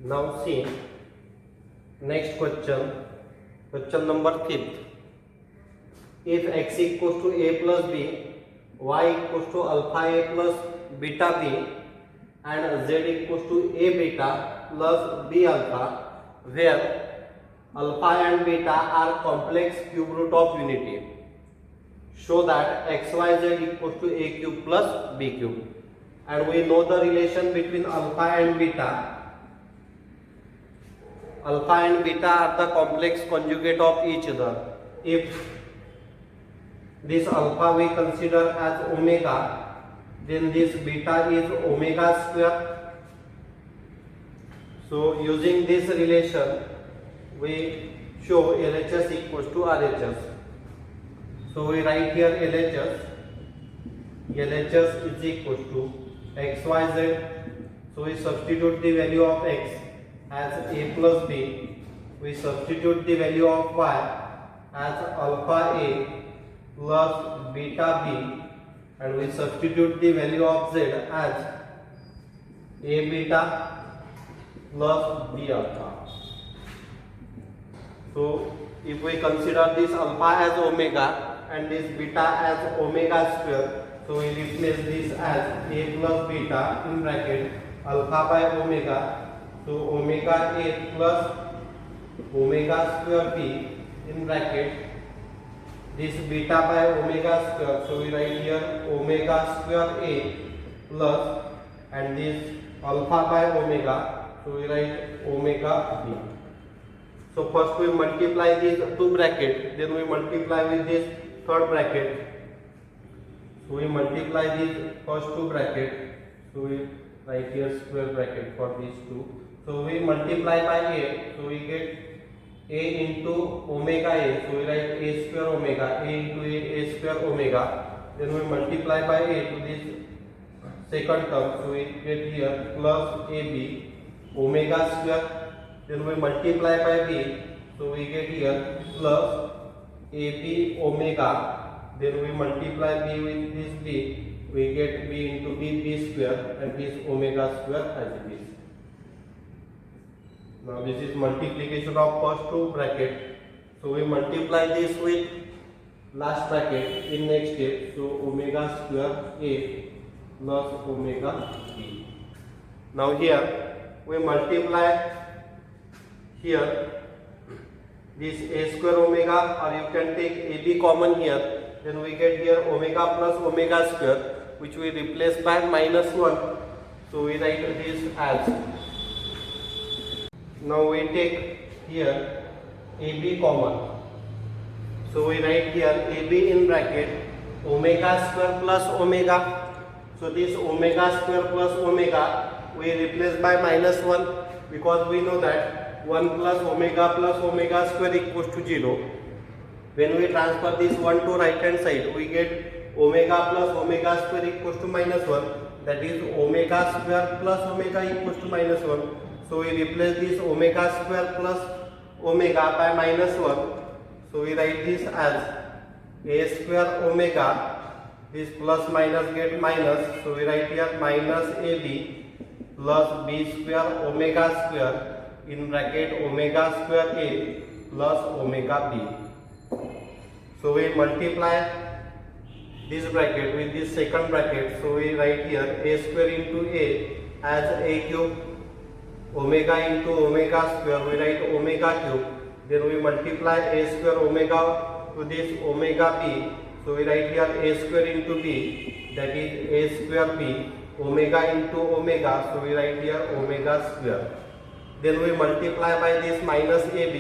Now see next question number 5th. If x equals to a plus b, y equals to alpha a plus beta b, and z equals to a beta plus b alpha, where alpha and beta are complex cube root of unity, show that xyz equals to a cube plus b cube. And we know the relation between alpha and beta. Alpha and beta are the complex conjugate of each other. If this alpha we consider as omega, then this beta is omega square. So using this relation, we show LHS equals to RHS. So we write here LHS is equals to XYZ. So we substitute the value of x as a plus b. We substitute the value of y as alpha a plus beta b, and we substitute the value of z as a beta plus b alpha. So if we consider this alpha as omega and this beta as omega square, so we replace this as a plus beta in bracket alpha by omega. So omega a plus omega square b in bracket this beta by omega square. So we write here omega square a plus, and this alpha by omega. So we write omega b. So first we multiply these two brackets, then we multiply with this third bracket. So we multiply these first two brackets. So we write here square bracket for these two. So we multiply by a. So we get a into omega a. So we write a square omega, a into a square omega. Then we multiply by a to this second term. So we get here plus ab omega square. Then we multiply by b. So we get here plus ab omega. Then we multiply b with this b. We get b into b square, and this omega square as it is. Now this is multiplication of first two bracket. So we multiply this with last bracket in next step. So omega square a plus omega b. Now here we multiply here this a square omega, or you can take ab common here. Then we get here omega plus omega square, which we replace by minus 1. So we write this as. Now we take here AB common. So we write here AB in bracket omega square plus omega. So this omega square plus omega we replace by minus 1, because we know that 1 plus omega square equals to 0. When we transfer this 1 to right hand side, we get omega plus omega square equals to minus 1. That is omega square plus omega equals to minus 1. So we replace this omega square plus omega by minus 1. So we write this as a square omega. This plus minus get minus. So we write here minus ab plus b square omega square in bracket omega square a plus omega b. So we multiply this bracket with this second bracket. So we write here a square into a as a cube. Omega into omega square, we write omega cube. Then we multiply a square omega to this omega b. So we write here a square into b, that is a square b. Omega into omega, so we write here omega square. Then we multiply by this minus ab.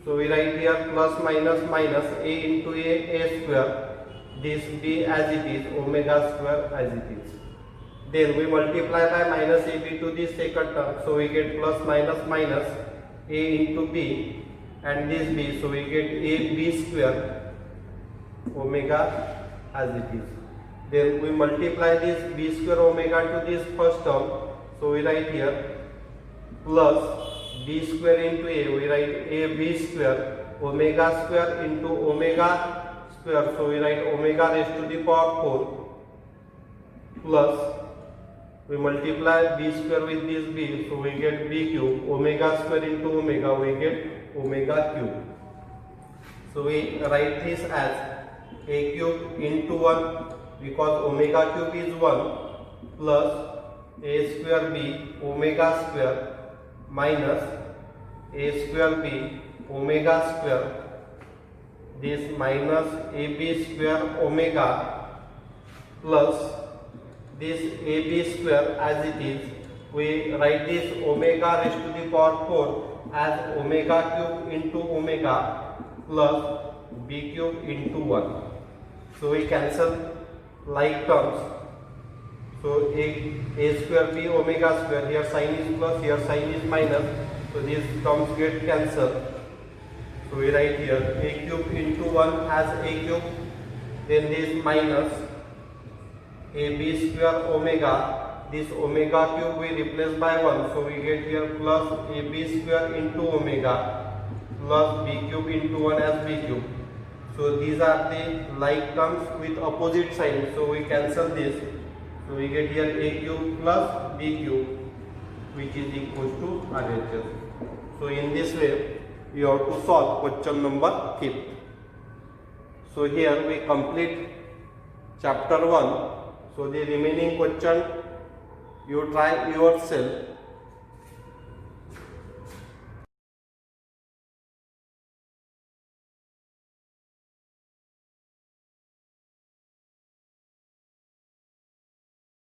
So we write here plus minus minus a into a square. This b as it is, omega square as it is. Then we multiply by minus ab to this second term. So we get plus minus minus a into b, and this b. So we get a b square omega as it is. Then we multiply this b square omega to this first term. So we write here plus b square into a. We write a b square omega square into omega square. So we write omega raised to the power 4 plus We multiply b square with this b, so we get b cube. Omega square into omega, we get omega cube. So we write this as a cube into 1, because omega cube is 1, plus a square b omega square minus a square b omega square, this minus ab square omega plus this ab square as it is. We write this omega raised to the power 4 as omega cube into omega plus b cube into 1. So we cancel like terms. So a square b omega square, here sign is plus, here sign is minus, so these terms get cancelled. So we write here a cube into 1 as a cube, then this minus ab square omega, this omega cube we replace by 1, so we get here plus ab square into omega plus b cube into 1 as b cube. So these are the like terms with opposite sign, so we cancel this. So we get here a cube plus b cube, which is equal to RHS. So in this way we have to solve question number 5th. So here we complete chapter 1. So the remaining question you try yourself.